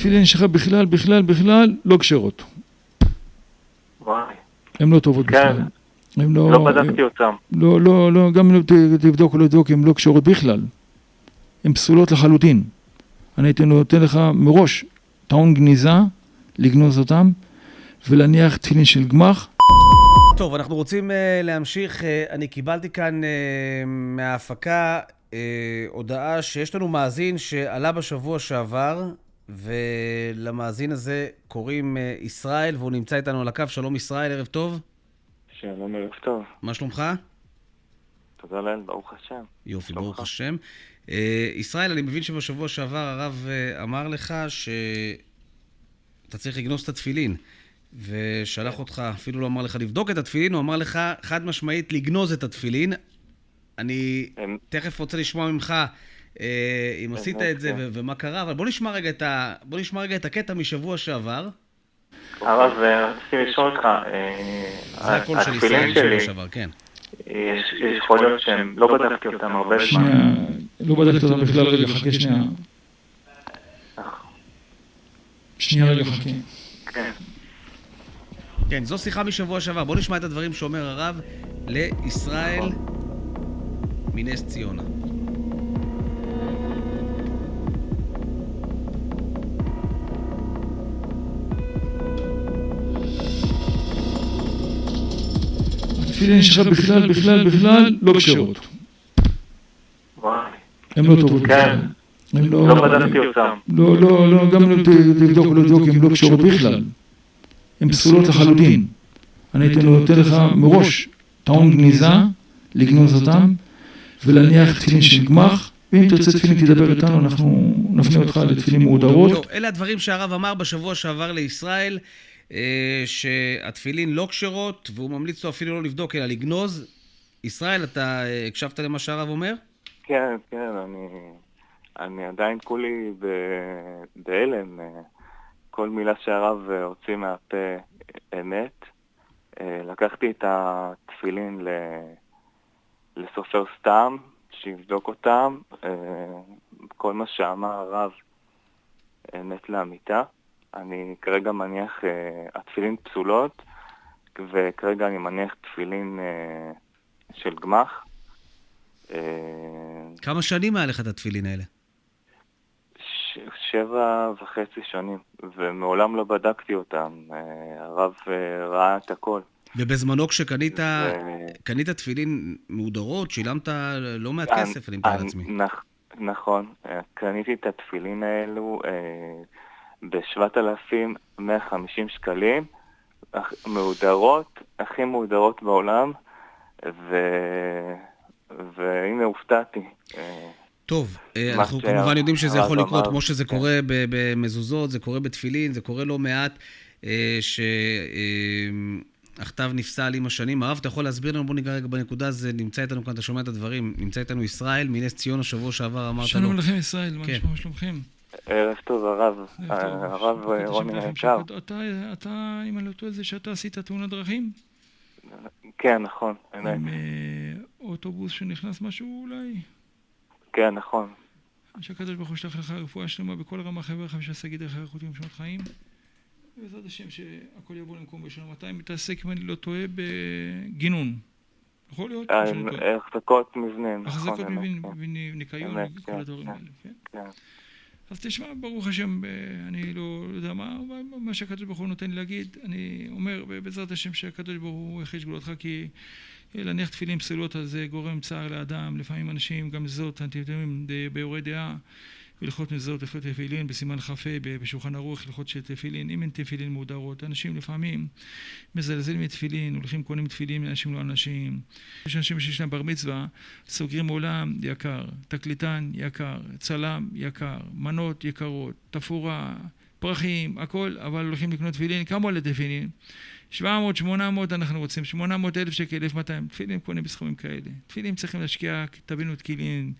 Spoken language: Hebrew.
התפילין שלך בכלל לא כשרות. וואי. הן לא טובות בכלל. כן. לא בדקתי אותם. לא, גם אם תבדוק או לא תבדוק, הן לא כשרות בכלל. הן פסולות לחלוטין. אני הייתי נותן לך מראש טעון גניזה, לגנוז אותם, ולהניח תפילין של גמח. טוב, אנחנו רוצים להמשיך. אני קיבלתי כאן מההפקה הודעה שיש לנו מאזין שעלה בשבוע שעבר, ולמאזין הזה קוראים ישראל, והוא נמצא איתנו על הקו. שלום ישראל, ערב טוב. שלום, ערב טוב. מה שלומך? תודה לאל, ברוך השם. יופי, ברוך השם. ישראל, אני מבין שבשבוע שעבר הרב אמר לך שאתה צריך לגנוז את התפילין, ושלח אותך, אפילו לא אמר לך לבדוק את התפילין, הוא אמר לך חד משמעית לגנוז את התפילין. אני תכף רוצה לשמוע ממך אם עשית את זה ומה קרה, אבל בוא נשמע רגע את הקטע משבוע שעבר. הרב, רציתי לשאול אותך, זה הכל של ישראל משבוע שעבר, כן. יש יכול להיות שהם לא בדקתי אותם הרבה זמן. לא בדקת אותם בכלל, רגע, חכה שנייה. שנייה רגע, חכה. כן. כן, זו שיחה משבוע שעבר. בוא נשמע את הדברים שאומר הרב לישראל מנס ציונה. התפילין שלך בכלל לא כשרות. וואי. הן לא טובות בכלל. לא בדקתי אותם. לא, גם אם תבדוק או לא תבדוק, הן לא כשרות בכלל. הן פסולות לחלוטין. אני הייתי נותן לך מראש טעון גניזה, לגנוז אותם, ולהניח תפילין של גמח, ואם תרצה תפילין תדבר איתנו, אנחנו נפנה אותך לתפילין מעודרות. טוב, אלה הדברים שהרב אמר בשבוע שעבר לישראל, שהתפילין לא כשרות, והוא ממליץ לו אפילו לא לבדוק, אלא לגנוז. ישראל, אתה הקשבת למה שהרב אומר? כן, אני עדיין כולי בהלם. כל מילה שהרב הוציא מהפה אמת. לקחתי את התפילין לסופר סתם, שיבדוק אותם. כל מה שאמר הרב אמת לאמיתה. אני כרגע מניח התפילין פסולות, וכרגע אני מניח תפילין של גמח. כמה שנים היה לך את התפילין האלה? 7.5 שנים, ומעולם לא בדקתי אותם. הרב ראה את הכל. ובזמנו כשקנית קנית תפילין מעודרות, שילמת לא מעט כסף, אני מתאר לעצמי. נכון, קניתי את התפילין האלו ב7,150 שקלים, מעודרות, הכי מעודרות בעולם, והנה הופתעתי. טוב, אנחנו כמובן יודעים שזה יכול לקרות כמו שזה קורה במזוזות, זה קורה בתפילין, זה קורה לא מעט, שהכתב נפסל עם השנים. הרב, אתה יכול להסביר לנו? בוא ניגע רגע בנקודה, זה נמצא איתנו כאן, אתה שומע את הדברים, נמצא איתנו ישראל מנס ציונה. שבוע שעבר אמרת לו. שלום לכם ישראל, מה שלומכם? ערב טוב הרב, הרב רוני היקר. אתה, אם אני לא טועה, זה שאתה עשית תאונת דרכים? כן, נכון. עם אוטובוס שנכנס משהו אולי? כן, נכון. שהקדוש ברוך הוא ישלח לך רפואה שלמה בכל רמה חברך ושעשה דרך אריכות יום שנות חיים. בעזרת השם שהכל יבוא למקום בשלום. אתה מתעסק, אם אני לא טועה, בגינון. יכול להיות? החזקות מבנים. החזקות מבנים, ניקיון, כל הדברים האלה. כן. אז תשמע, ברוך השם, אני לא יודע מה שהקדוש ברוך הוא נותן לי להגיד. אני אומר, בעזרת השם שהקדוש ברוך הוא יחיש גבולתך, כי להניח תפילין פסולות הזה גורם צער לאדם. לפעמים אנשים גם זאת, אתם יודעים, ביורי דעה, הלכות מזוזות, הלכות תפילין, בסימן כ"ה, בשולחן ערוך, הלכות של תפילין. אם אין תפילין מעודרות, אנשים לפעמים מזלזלים מתפילין, הולכים קונים תפילין מאנשים לא אנשים. יש אנשים שיש להם בר מצווה, סוגרים עולם יקר, תקליטן יקר, צלם יקר, מנות יקרות, תפורה, פרחים, הכל, אבל הולכים לקנות תפילין. כמה עולה תפילין? 700, 800 אנחנו רוצים, 800,000 שקל, 1,200. תפילין קונים בסכומים כאלה. תפילין צריכים להשקיע, תבינו תקילין.